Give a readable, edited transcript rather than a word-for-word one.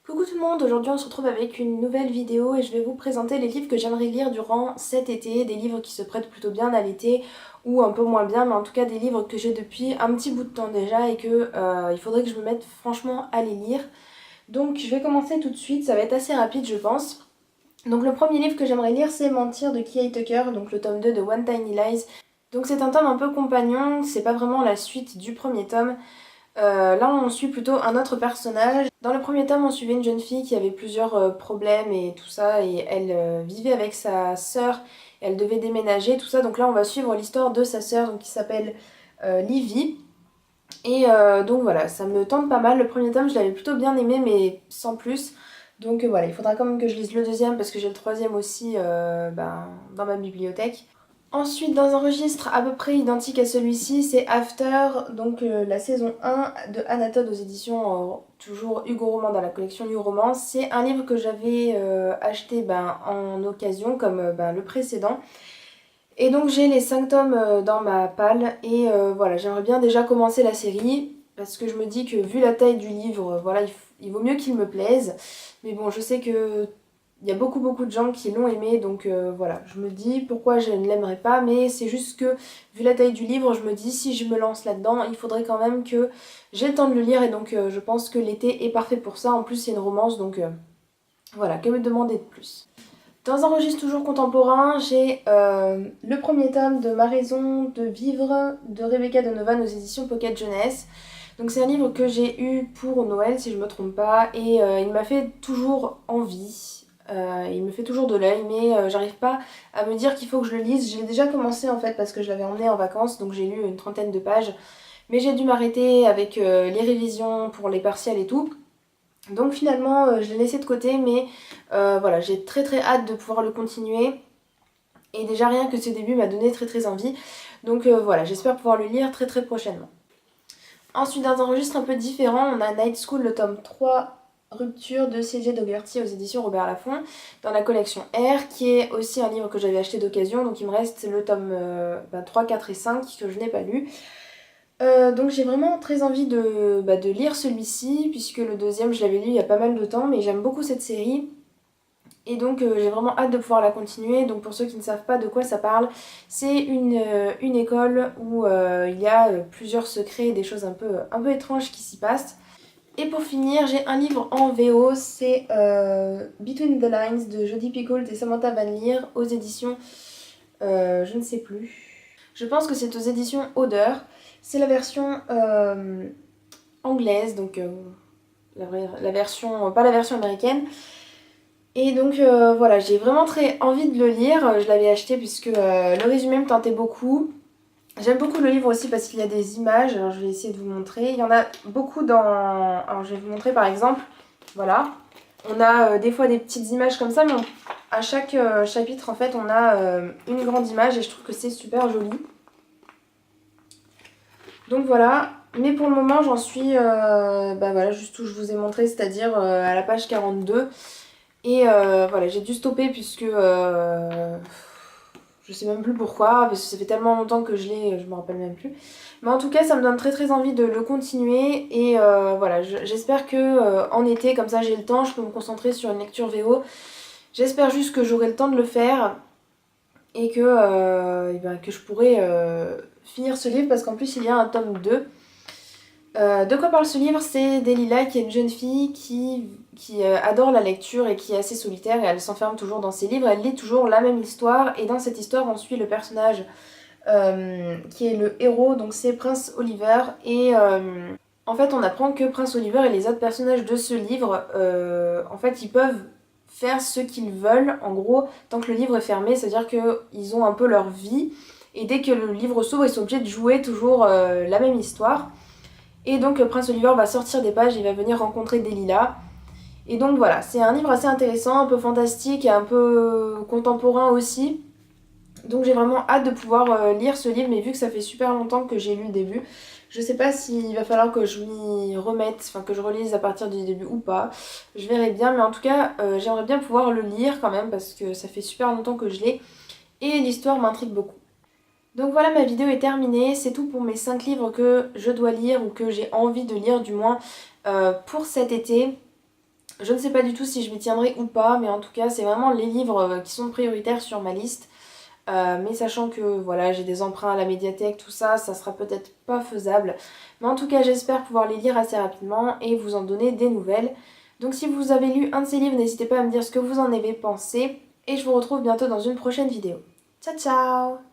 Coucou tout le monde, aujourd'hui on se retrouve avec une nouvelle vidéo et je vais vous présenter les livres que j'aimerais lire durant cet été, des livres qui se prêtent plutôt bien à l'été ou un peu moins bien, mais en tout cas des livres que j'ai depuis un petit bout de temps déjà et que il faudrait que je me mette franchement à les lire. Donc je vais commencer tout de suite, ça va être assez rapide je pense. Donc le premier livre que j'aimerais lire c'est Mentir de Kay Tucker, donc le tome 2 de One Tiny Lies. Donc c'est un tome un peu compagnon, c'est pas vraiment la suite du premier tome. Là, on suit plutôt un autre personnage. Dans le premier tome, on suivait une jeune fille qui avait plusieurs problèmes et tout ça, et elle vivait avec sa sœur, elle devait déménager, tout ça. Donc là, on va suivre l'histoire de sa sœur, donc qui s'appelle Livy. Et donc voilà, ça me tente pas mal. Le premier tome, je l'avais plutôt bien aimé, mais sans plus. Donc voilà, il faudra quand même que je lise le deuxième parce que j'ai le troisième aussi dans ma bibliothèque. Ensuite, dans un registre à peu près identique à celui-ci, c'est After, donc la saison 1 de Anatole aux éditions toujours Hugo Roman dans la collection New Romance. C'est un livre que j'avais acheté en occasion comme le précédent. Et donc j'ai les 5 tomes dans ma palle et voilà, j'aimerais bien déjà commencer la série parce que je me dis que vu la taille du livre, voilà, il vaut mieux qu'il me plaise. Mais bon, je sais que il y a beaucoup de gens qui l'ont aimé, donc voilà, je me dis pourquoi je ne l'aimerais pas, mais c'est juste que vu la taille du livre, je me dis si je me lance là-dedans, il faudrait quand même que j'ai le temps de le lire et donc je pense que l'été est parfait pour ça. En plus c'est une romance, donc voilà, que me demander de plus. Dans un registre toujours contemporain, j'ai le premier tome de Ma raison de vivre de Rebecca Donovan aux éditions Pocket Jeunesse. Donc c'est un livre que j'ai eu pour Noël si je me trompe pas et il m'a fait toujours envie. Il me fait toujours de l'œil mais j'arrive pas à me dire qu'il faut que je le lise. J'ai déjà commencé en fait parce que je l'avais emmené en vacances donc j'ai lu une trentaine de pages. Mais j'ai dû m'arrêter avec les révisions pour les partiels et tout. Donc finalement je l'ai laissé de côté mais voilà, j'ai très hâte de pouvoir le continuer. Et déjà rien que ce début m'a donné très envie. Donc voilà, j'espère pouvoir le lire très prochainement. Ensuite, dans un registre un peu différent, on a Night School, le tome 3, Rupture de C.J. Dougherty aux éditions Robert Laffont, dans la collection R, qui est aussi un livre que j'avais acheté d'occasion. Donc il me reste le tome 3, 4 et 5 que je n'ai pas lu. Donc j'ai vraiment très envie de lire celui-ci, puisque le deuxième je l'avais lu il y a pas mal de temps, mais j'aime beaucoup cette série. Et donc j'ai vraiment hâte de pouvoir la continuer. Donc pour ceux qui ne savent pas de quoi ça parle, c'est une école où il y a plusieurs secrets et des choses un peu étranges qui s'y passent. Et pour finir, j'ai un livre en VO, c'est Between the Lines de Jodie Picoult et Samantha Van Leer aux éditions je ne sais plus. Je pense que c'est aux éditions Odeur. C'est la version anglaise, donc la version, pas la version américaine. Et donc voilà, j'ai vraiment très envie de le lire. Je l'avais acheté puisque le résumé me tentait beaucoup. J'aime beaucoup le livre aussi parce qu'il y a des images. Alors je vais essayer de vous montrer. Il y en a beaucoup dans... Alors je vais vous montrer par exemple. Voilà. On a des fois des petites images comme ça, mais à chaque chapitre en fait on a une grande image et je trouve que c'est super joli. Donc voilà. Mais pour le moment j'en suis voilà, juste où je vous ai montré, c'est-à-dire à la page 42. Et voilà, j'ai dû stopper puisque je sais même plus pourquoi, parce que ça fait tellement longtemps que je l'ai, je me rappelle même plus. Mais en tout cas, ça me donne très envie de le continuer et voilà, j'espère que en été, comme ça j'ai le temps, je peux me concentrer sur une lecture VO. J'espère juste que j'aurai le temps de le faire et que je pourrai finir ce livre parce qu'en plus il y a un tome 2. De quoi parle ce livre? C'est Delilah qui est une jeune fille qui adore la lecture et qui est assez solitaire et elle s'enferme toujours dans ses livres, elle lit toujours la même histoire et dans cette histoire on suit le personnage qui est le héros, donc c'est Prince Oliver et en fait on apprend que Prince Oliver et les autres personnages de ce livre en fait ils peuvent faire ce qu'ils veulent en gros tant que le livre est fermé, c'est-à-dire qu'ils ont un peu leur vie et dès que le livre s'ouvre ils sont obligés de jouer toujours la même histoire. Et donc Prince Oliver va sortir des pages, il va venir rencontrer Delilah. Et donc voilà, c'est un livre assez intéressant, un peu fantastique et un peu contemporain aussi. Donc j'ai vraiment hâte de pouvoir lire ce livre, mais vu que ça fait super longtemps que j'ai lu le début, je sais pas s'il va falloir que je m'y remette, enfin que je relise à partir du début ou pas. Je verrai bien, mais en tout cas j'aimerais bien pouvoir le lire quand même parce que ça fait super longtemps que je l'ai. Et l'histoire m'intrigue beaucoup. Donc voilà, ma vidéo est terminée, c'est tout pour mes 5 livres que je dois lire ou que j'ai envie de lire du moins pour cet été. Je ne sais pas du tout si je m'y tiendrai ou pas, mais en tout cas c'est vraiment les livres qui sont prioritaires sur ma liste. Mais sachant que voilà, j'ai des emprunts à la médiathèque, tout ça, ça sera peut-être pas faisable. Mais en tout cas, j'espère pouvoir les lire assez rapidement et vous en donner des nouvelles. Donc si vous avez lu un de ces livres, n'hésitez pas à me dire ce que vous en avez pensé. Et je vous retrouve bientôt dans une prochaine vidéo. Ciao ciao!